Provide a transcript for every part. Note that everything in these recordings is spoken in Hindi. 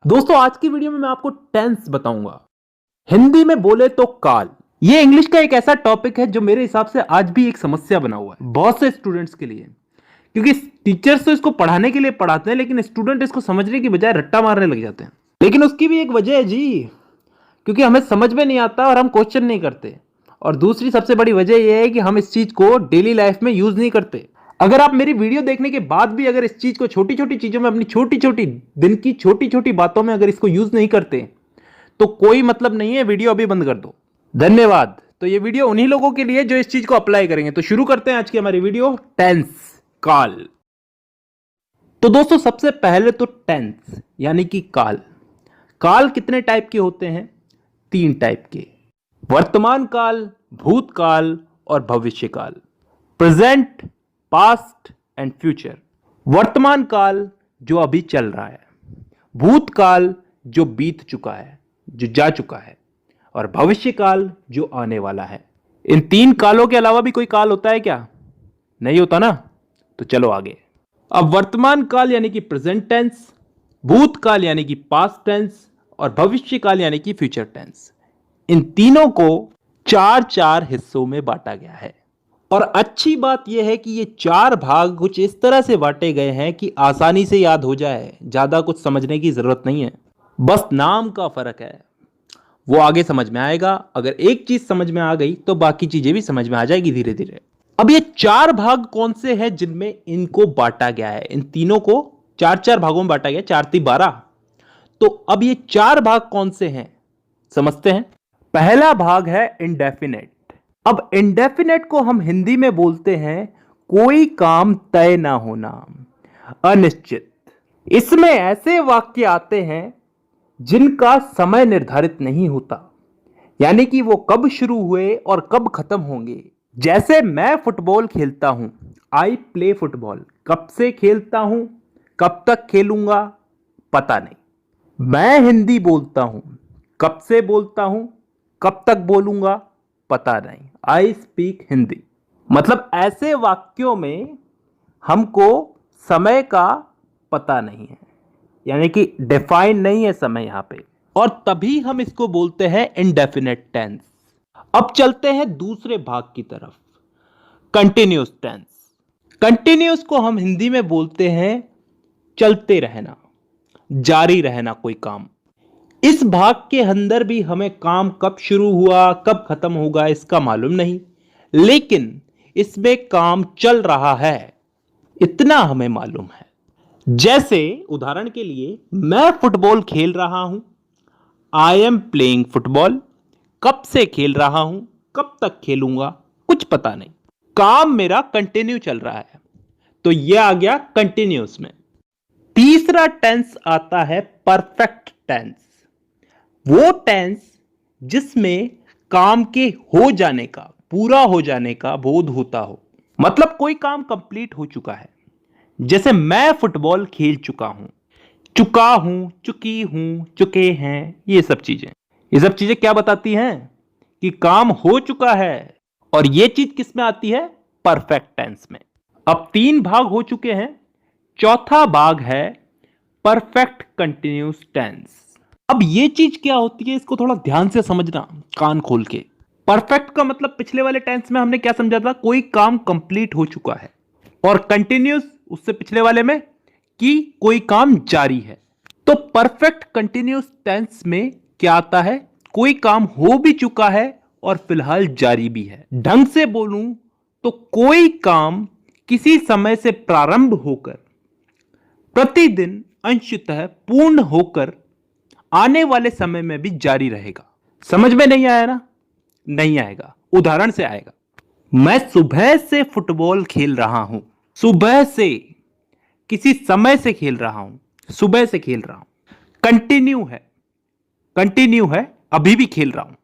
दोस्तों आज की वीडियो में मैं आपको टेंस बताऊंगा। हिंदी में बोले तो काल। ये इंग्लिश का एक ऐसा टॉपिक है जो मेरे हिसाब से आज भी एक समस्या बना हुआ है बहुत से स्टूडेंट्स के लिए, क्योंकि टीचर्स तो इसको पढ़ाने के लिए पढ़ाते हैं लेकिन स्टूडेंट इसको समझने की बजाय रट्टा मारने लग जाते हैं। लेकिन उसकी भी एक वजह है जी, क्योंकि हमें समझ में नहीं आता और हम क्वेश्चन नहीं करते। और दूसरी सबसे बड़ी वजह यह है कि हम इस चीज को डेली लाइफ में यूज नहीं करते। अगर आप मेरी वीडियो देखने के बाद भी अगर इस चीज को छोटी छोटी चीजों में, अपनी छोटी छोटी दिन की छोटी छोटी बातों में अगर इसको यूज नहीं करते तो कोई मतलब नहीं है, वीडियो अभी बंद कर दो। धन्यवाद। तो ये वीडियो उन्हीं लोगों के लिए जो इस चीज को अप्लाई करेंगे। तो शुरू करते हैं आज की हमारी वीडियो, टेंस, काल। तो दोस्तों सबसे पहले तो टेंस यानी कि काल। काल कितने टाइप के होते हैं? 3 टाइप के, वर्तमान काल, भूतकाल और भविष्य काल। Present, past and future. वर्तमान काल जो अभी चल रहा है, भूतकाल जो बीत चुका है, जो जा चुका है, और भविष्य काल जो आने वाला है। इन 3 कालों के अलावा भी कोई काल होता है क्या? नहीं होता ना। तो चलो आगे। अब वर्तमान काल यानी कि प्रेजेंट टेंस, भूतकाल यानी कि पास्ट टेंस और भविष्य काल यानी कि फ्यूचर टेंस, इन तीनों को 4-4 हिस्सों में बांटा गया है। और अच्छी बात यह है कि ये 4 भाग कुछ इस तरह से बांटे गए हैं कि आसानी से याद हो जाए, ज्यादा कुछ समझने की जरूरत नहीं है, बस नाम का फर्क है। वो आगे समझ में आएगा। अगर एक चीज समझ में आ गई तो बाकी चीजें भी समझ में आ जाएगी धीरे धीरे। अब ये 4 भाग कौन से हैं जिनमें इनको बांटा गया है? इन तीनों को 4-4 भागों में बांटा गया, 4×3=12। तो अब ये 4 भाग कौन से हैं समझते हैं। पहला भाग है इंडेफिनेट। अब इंडेफिनेट को हम हिंदी में बोलते हैं कोई काम तय ना होना, अनिश्चित। इसमें ऐसे वाक्य आते हैं जिनका समय निर्धारित नहीं होता, यानी कि वो कब शुरू हुए और कब खत्म होंगे। जैसे मैं फुटबॉल खेलता हूं, आई प्ले फुटबॉल। कब से खेलता हूं, कब तक खेलूंगा, पता नहीं। मैं हिंदी बोलता हूं, कब से बोलता हूं, कब तक बोलूंगा, पता नहीं। I speak Hindi. मतलब ऐसे वाक्यों में हमको समय का पता नहीं है, यानी कि डिफाइन नहीं है समय यहां पे, और तभी हम इसको बोलते हैं इंडेफिनेट टेंस। अब चलते हैं दूसरे भाग की तरफ, कंटिन्यूअस टेंस। कंटिन्यूअस को हम हिंदी में बोलते हैं चलते रहना, जारी रहना कोई काम। इस भाग के अंदर भी हमें काम कब शुरू हुआ कब खत्म होगा इसका मालूम नहीं, लेकिन इसमें काम चल रहा है इतना हमें मालूम है। जैसे उदाहरण के लिए, मैं फुटबॉल खेल रहा हूं, आई एम प्लेइंग फुटबॉल। कब से खेल रहा हूं, कब तक खेलूंगा, कुछ पता नहीं। काम मेरा कंटिन्यू चल रहा है, तो यह आ गया कंटिन्यूअस में। तीसरा टेंस आता है परफेक्ट टेंस। वो टेंस जिसमें काम के हो जाने का, पूरा हो जाने का बोध होता हो, मतलब कोई काम कंप्लीट हो चुका है। जैसे मैं फुटबॉल खेल चुका हूं, चुका हूं, चुकी हूं, चुके हैं, ये सब चीजें क्या बताती हैं? कि काम हो चुका है। और ये चीज किस में आती है? परफेक्ट टेंस में। अब 3 भाग हो चुके हैं, चौथा भाग है परफेक्ट कंटिन्यूअस टेंस। अब ये चीज क्या होती है, इसको थोड़ा ध्यान से समझना, कान खोल के। परफेक्ट का मतलब पिछले वाले टेंस में हमने क्या समझा था? कोई काम कंप्लीट हो चुका है। और कंटिन्यूअस उससे पिछले वाले में कि कोई काम जारी है। तो परफेक्ट कंटिन्यूअस टेंस में क्या आता है? कोई काम हो भी चुका है और फिलहाल जारी भी है। ढंग से बोलूं तो कोई काम किसी समय से प्रारंभ होकर प्रतिदिन अंशतः पूर्ण होकर आने वाले समय में भी जारी रहेगा। समझ में नहीं आया ना? नहीं आएगा, उदाहरण से आएगा। मैं सुबह से फुटबॉल खेल रहा हूं। सुबह से, किसी समय से खेल रहा हूं, सुबह से खेल रहा हूं। कंटिन्यू है, अभी भी खेल रहा हूं,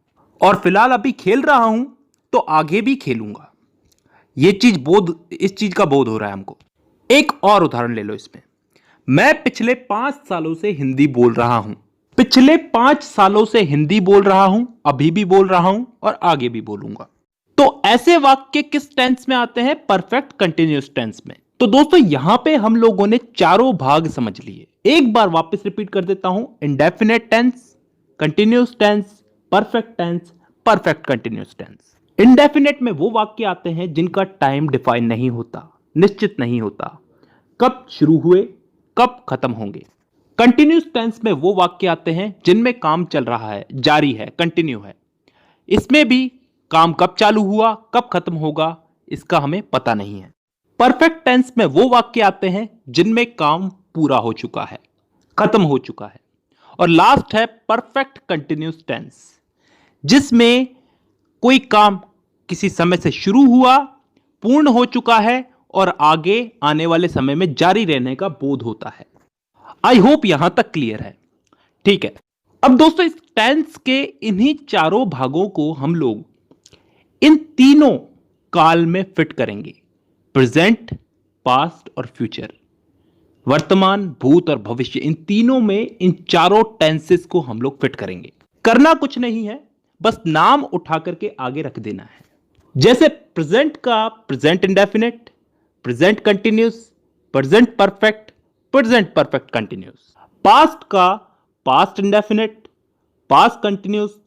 और फिलहाल अभी खेल रहा हूं तो आगे भी खेलूंगा। इस चीज का बोध हो रहा है हमको। एक और उदाहरण ले लो इसमें। मैं पिछले 5 सालों से हिंदी बोल रहा हूं। पिछले 5 सालों से हिंदी बोल रहा हूं, अभी भी बोल रहा हूं और आगे भी बोलूंगा। तो ऐसे वाक्य किस टेंस में आते हैं? परफेक्ट कंटिन्यूअस टेंस में। तो दोस्तों यहां पे हम लोगों ने चारों भाग समझ लिए। एक बार वापस रिपीट कर देता हूं। Indefinite tense, continuous tense, perfect tense, perfect continuous tense. Indefinite में वो वाक्य आते हैं जिनका टाइम डिफाइन नहीं होता, निश्चित नहीं होता, कब शुरू हुए कब खत्म होंगे। कंटिन्यूस टेंस में वो वाक्य आते हैं जिनमें काम चल रहा है, जारी है, कंटिन्यू है। इसमें भी काम कब चालू हुआ कब खत्म होगा इसका हमें पता नहीं है। परफेक्ट टेंस में वो वाक्य आते हैं जिनमें काम पूरा हो चुका है, खत्म हो चुका है। और लास्ट है परफेक्ट कंटिन्यूस टेंस, जिसमें कोई काम किसी समय से शुरू हुआ, पूर्ण हो चुका है और आगे आने वाले समय में जारी रहने का बोध होता है। आई होप यहां तक क्लियर है। ठीक है, अब दोस्तों इस टेंस के इन्हीं चारों भागों को हम लोग इन तीनों काल में फिट करेंगे। प्रेजेंट, पास्ट और फ्यूचर, वर्तमान, भूत और भविष्य, इन तीनों में इन चारों टेंसेस को हम लोग फिट करेंगे। करना कुछ नहीं है, बस नाम उठा करके आगे रख देना है। जैसे प्रेजेंट का present indefinite, present continuous, present perfect, present perfect continuous. Past का past indefinite, past continuous,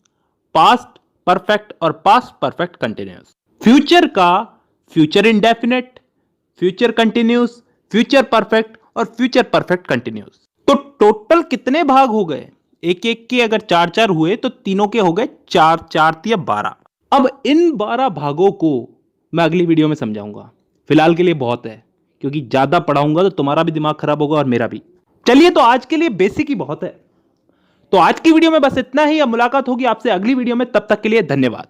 past perfect और पास्ट परफेक्ट कंटिन्यूस। फ्यूचर का future indefinite, future continuous, future perfect और फ्यूचर परफेक्ट कंटिन्यूस। तो टोटल कितने भाग हो गए? एक एक के अगर चार चार हुए तो तीनों के हो गए चार, चार या 12। अब इन 12 भागों को मैं अगली वीडियो में समझाऊंगा। फिलहाल के लिए बहुत है, क्योंकि ज्यादा पढ़ाऊंगा तो तुम्हारा भी दिमाग खराब होगा और मेरा भी। चलिए, तो आज के लिए बेसिक ही बहुत है। तो आज की वीडियो में बस इतना ही। अब मुलाकात होगी आपसे अगली वीडियो में, तब तक के लिए धन्यवाद।